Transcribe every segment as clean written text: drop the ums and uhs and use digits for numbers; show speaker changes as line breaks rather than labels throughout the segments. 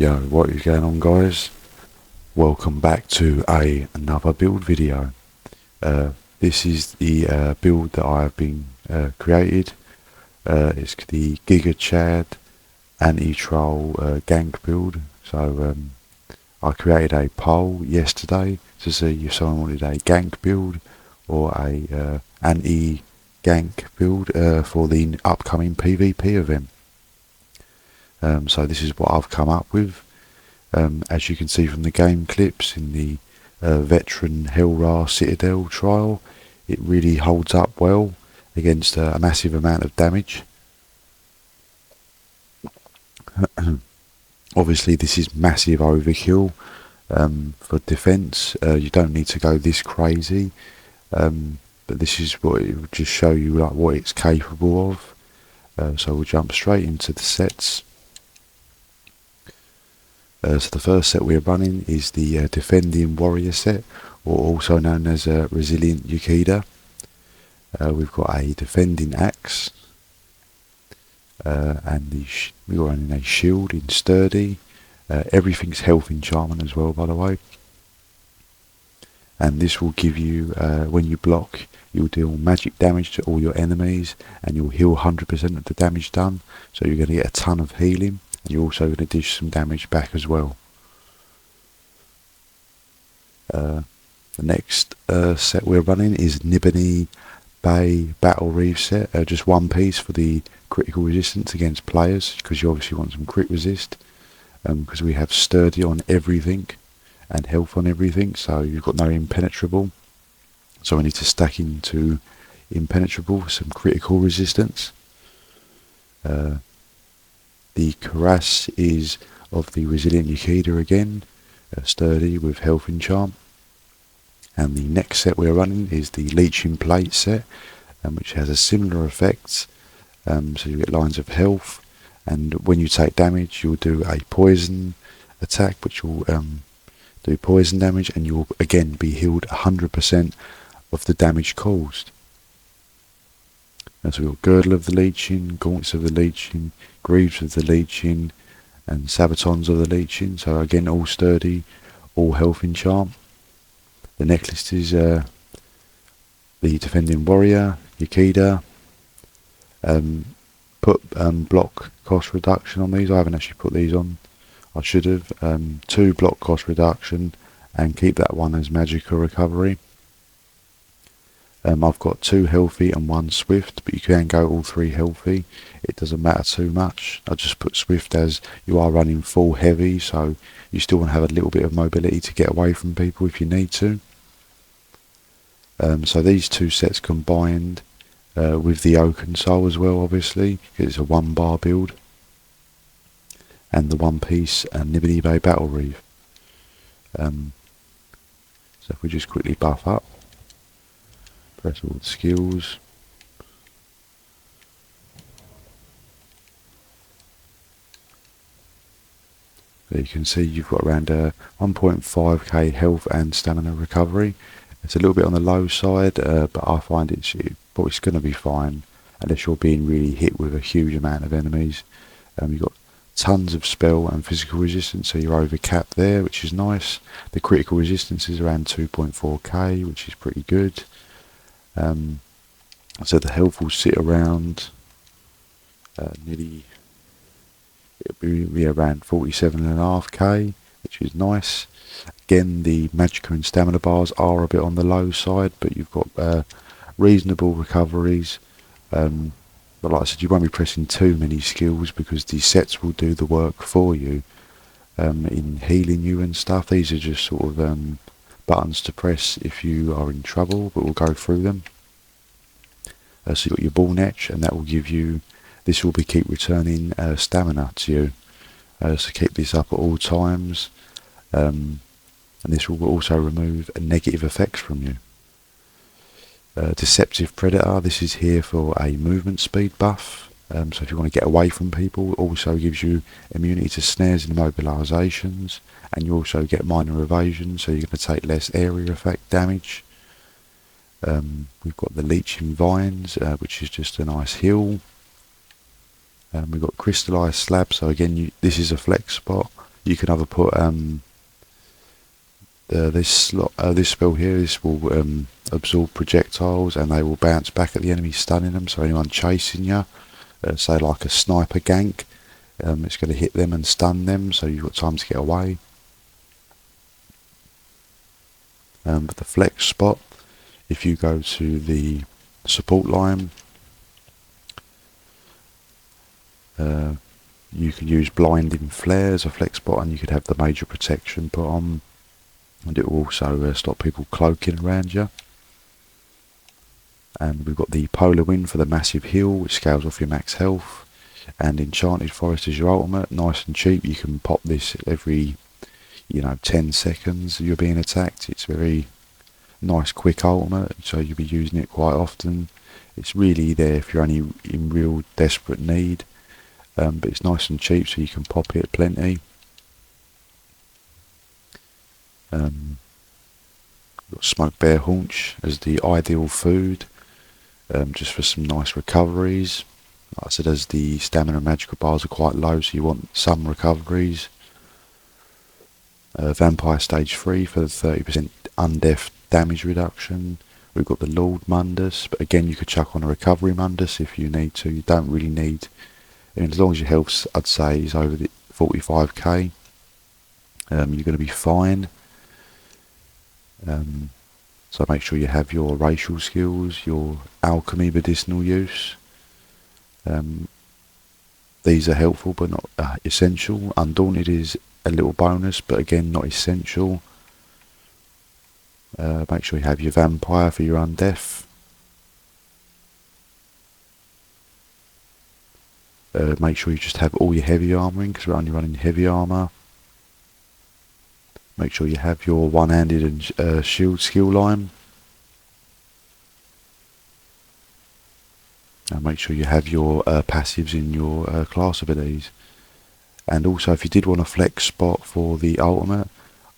Yo, what is going on, guys? Welcome back to another build video. This is the build that I have been created. It's the GIGACHAD anti-troll gank build. So I created a poll yesterday to see if someone wanted a gank build or a anti-gank build for the upcoming PvP event. So this is what I've come up with. As you can see from the game clips in the veteran Hellra Citadel trial, it really holds up well against a massive amount of damage. Obviously this is massive overkill for defense. You don't need to go this crazy, but this is what it will just show you, like, what it's capable of. So we'll jump straight into the sets. So the first set we're running is the Defending Warrior set, or also known as Resilient Yukida. We've got a Defending Axe, and we're running a Shield in Sturdy. Everything's health enchantment as well, by the way. And this will give you, when you block, you'll deal magic damage to all your enemies, and you'll heal 100% of the damage done, so you're going to get a ton of healing. And you're also going to dish some damage back as well. The next set we're running is Nibony Bay Battle Reef set. Just one piece for the critical resistance against players, because you obviously want some crit resist. Because we have sturdy on everything and health on everything, so you've got no impenetrable. So we need to stack into impenetrable for some critical resistance. The Cuirass is of the Resilient Yukida again, sturdy with health enchant. And the next set we're running is the Leeching Plate set, which has a similar effect. So you get lines of health, and when you take damage you'll do a poison attack, which will do poison damage, and you'll again be healed 100% of the damage caused. So we've got Girdle of the Leeching, Gauntlets of the Leeching, Greaves of the Leeching, and Sabatons of the Leeching. So again, all sturdy, all health enchant. The necklace is the Defending Warrior, Yukida. Put block cost reduction on these. I haven't actually put these on. I should have. 2 block cost reduction, and keep that one as magical recovery. I've got 2 healthy and 1 swift, but you can go all 3 healthy. It doesn't matter too much. I just put swift as you are running full heavy, so you still want to have a little bit of mobility to get away from people if you need to. So these 2 sets combined with the Oaken Soul as well, obviously, because it's a 1-bar build. And the 1-piece Nibony Bay Battle Reef. So if we just quickly buff up. Press all the skills. So you can see you've got around 1.5k health and stamina recovery. It's a little bit on the low side, but I find it's going to be fine unless you're being really hit with a huge amount of enemies. You've got tons of spell and physical resistance, so you're over capped there, which is nice. The critical resistance is around 2.4k, which is pretty good. So the health will sit around nearly, it'll be around 47.5k, which is nice. Again, the magicka and stamina bars are a bit on the low side, but you've got reasonable recoveries. But like I said, you won't be pressing too many skills because the sets will do the work for you in healing you and stuff. These are just sort of buttons to press if you are in trouble, but we'll go through them. So you've got your ball netch, and that will give you, this will be keep returning stamina to you. So keep this up at all times, and this will also remove negative effects from you. Deceptive Predator, this is here for a movement speed buff. So if you want to get away from people, it also gives you immunity to snares and immobilisations, and you also get minor evasion, so you're going to take less area effect damage. We've got the Leeching Vines, which is just a nice heal. We've got Crystallised Slab, so again this is a flex spot, You can either put this spell here. This will absorb projectiles, and they will bounce back at the enemy, stunning them. So anyone chasing you, say like a sniper gank, it's going to hit them and stun them, so you've got time to get away. But the flex spot, if you go to the support line, you can use blinding flare as a flex spot, and you could have the major protection put on, and it will also stop people cloaking around you. And we've got the polar wind for the massive heal, which scales off your max health, and enchanted forest is your ultimate, nice and cheap. You can pop this every 10 seconds you're being attacked. It's very nice quick ultimate, so you'll be using it quite often. It's really there if you're only in real desperate need, but it's nice and cheap, so you can pop it plenty. Got smoked bear haunch as the ideal food, just for some nice recoveries. Like I said, as the stamina and magical bars are quite low, so you want some recoveries. Vampire stage 3 for the 30% undeath damage reduction. We've got the Lord Mundus, but again you could chuck on a recovery Mundus if you need to. You don't really need, and as long as your health, I'd say, is over the 45k, you're going to be fine. So make sure you have your racial skills, your alchemy medicinal use. These are helpful but not essential. Undaunted is a little bonus, but again not essential. Make sure you have your vampire for your undeath. Make sure you just have all your heavy armour in, because we're only running heavy armour. Make sure you have your one-handed and shield skill line. And make sure you have your passives in your class abilities. And also, if you did want a flex spot for the ultimate,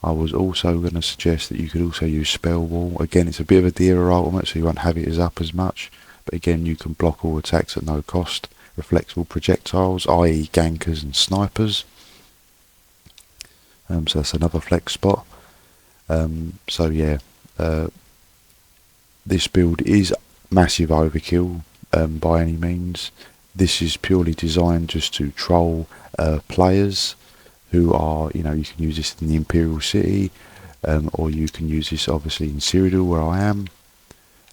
I was also going to suggest that you could also use Spell Wall. Again, it's a bit of a dearer ultimate, so you won't have it as up as much. But again, you can block all attacks at no cost. Reflectable projectiles, i.e. gankers and snipers. So that's another flex spot. So yeah, this build is massive overkill by any means. This is purely designed just to troll players who are, you can use this in the Imperial City, or you can use this obviously in Cyrodiil, where I am.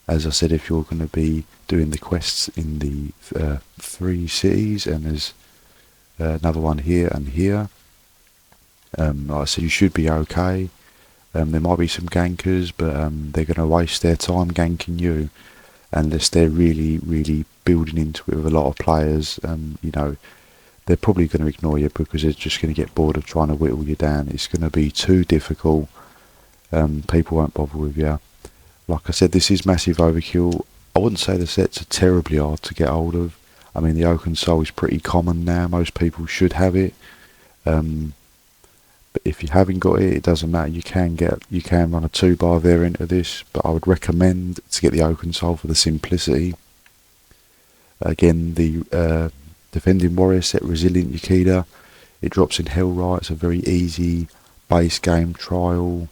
As I said, if you're going to be doing the quests in the 3 cities, and there's another one here and here, like I said, you should be okay. There might be some gankers, but they're going to waste their time ganking you unless they're really, really building into it with a lot of players. They're probably going to ignore you because they're just going to get bored of trying to whittle you down. It's going to be too difficult. People won't bother with you. Like I said, this is massive overkill. I wouldn't say the sets are terribly hard to get hold of. I mean, the Oaken Soul is pretty common now. Most people should have it. But if you haven't got it, it doesn't matter. You can run a 2-bar variant of this, but I would recommend to get the Oaken Soul for the simplicity. Again, the Defending Warrior set, Resilient Yukida, it drops in Hellrite. It's a very easy base game trial.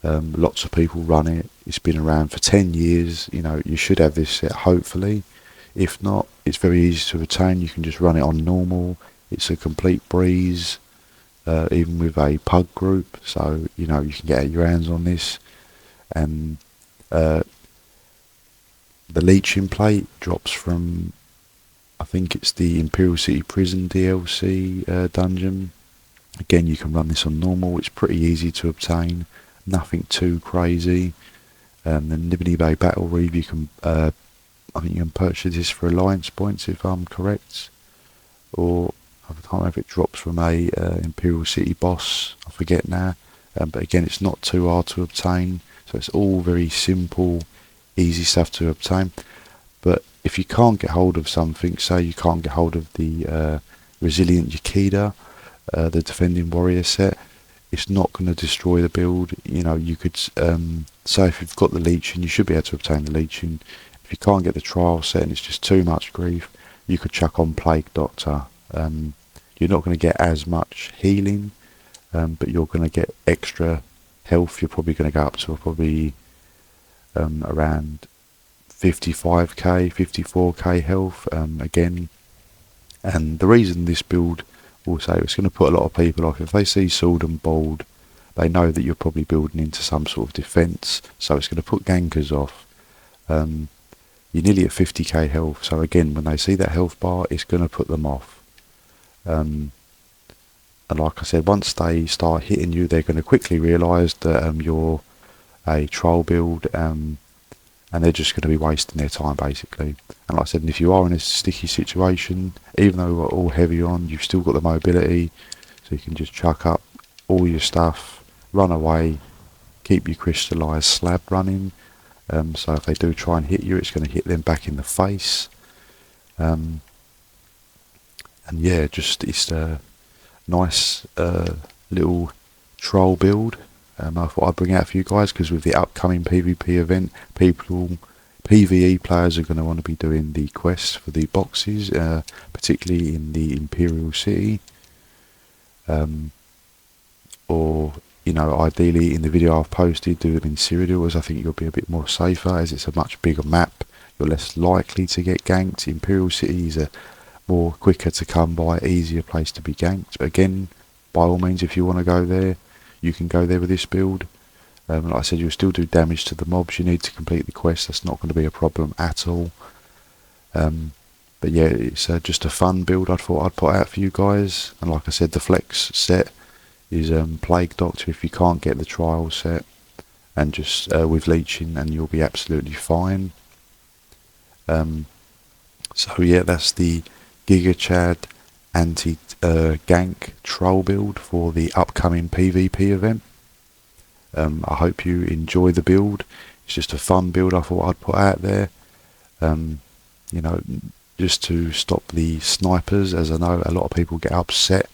Lots of people run it. It's been around for 10 years. You should have this set, hopefully. If not, it's very easy to retain. You can just run it on normal. It's a complete breeze, even with a pug group. So, you can get your hands on this. And the Leeching Plate drops from, I think it's the Imperial City Prison DLC dungeon. Again, you can run this on normal. It's pretty easy to obtain. Nothing too crazy. The Nibini Bay Battle Reeve, you can, I think you can purchase this for Alliance points if I'm correct, or I can't remember if it drops from a Imperial City boss, I forget now, but again it's not too hard to obtain, so it's all very simple, easy stuff to obtain. But if you can't get hold of something, say you can't get hold of the Resilient Yukida, the Defending Warrior set, it's not going to destroy the build. You could say if you've got the Leeching, you should be able to obtain the Leeching. If you can't get the trial set and it's just too much grief, you could chuck on Plague Doctor. You're not going to get as much healing, but you're going to get extra health. You're probably going to go up to probably around 55k, 54k health again. And the reason this build, also, it's going to put a lot of people off. If they see sword and bald, they know that you're probably building into some sort of defence, so it's going to put gankers off. You're nearly at 50k health, so again, when they see that health bar, it's going to put them off. And like I said, once they start hitting you, they're going to quickly realise that you're a troll build, and they're just going to be wasting their time, basically. And like I said, if you are in a sticky situation, even though we're all heavy on, you've still got the mobility, so you can just chuck up all your stuff, run away, keep your crystallised slab running. So if they do try and hit you, it's going to hit them back in the face. And yeah, just it's a nice little troll build. I thought I'd bring out for you guys, because with the upcoming PvP event, PvE players are going to want to be doing the quests for the boxes, particularly in the Imperial City, or ideally in the video I've posted, do them in Cyrodiil, as I think you'll be a bit more safer, as it's a much bigger map. You're less likely to get ganked. Imperial City is a more quicker to come by, easier place to be ganked. But again, by all means, if you want to go there, you can go there with this build. Like I said, you'll still do damage to the mobs. You need to complete the quest. That's not going to be a problem at all. But yeah, it's just a fun build I thought I'd put out for you guys. And like I said, the flex set is Plague Doctor if you can't get the trial set, and just with leeching, and you'll be absolutely fine. So yeah, that's the GIGACHAD AntiGank troll build for the upcoming PvP event. I hope you enjoy the build. It's just a fun build I thought I'd put out there. Just to stop the snipers, as I know a lot of people get upset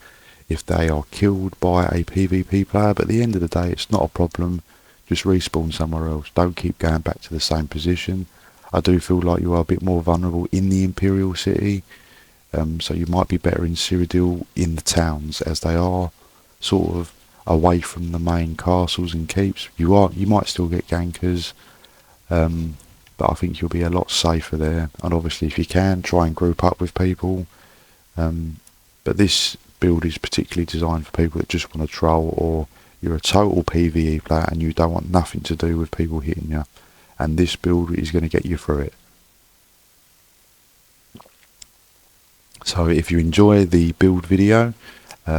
if they are killed by a PvP player, but at the end of the day, it's not a problem. Just respawn somewhere else. Don't keep going back to the same position. I do feel like you are a bit more vulnerable in the Imperial City, so you might be better in Cyrodiil in the towns, as they are sort of away from the main castles and keeps. You might still get gankers, but I think you'll be a lot safer there. And obviously, if you can, try and group up with people. But this build is particularly designed for people that just want to troll, or you're a total PvE player and you don't want nothing to do with people hitting you. And this build is going to get you through it. So if you enjoy the build video,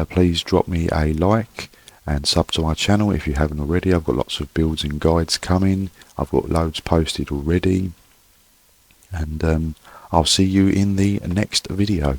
please drop me a like and sub to my channel if you haven't already. I've got lots of builds and guides coming. I've got loads posted already. And I'll see you in the next video.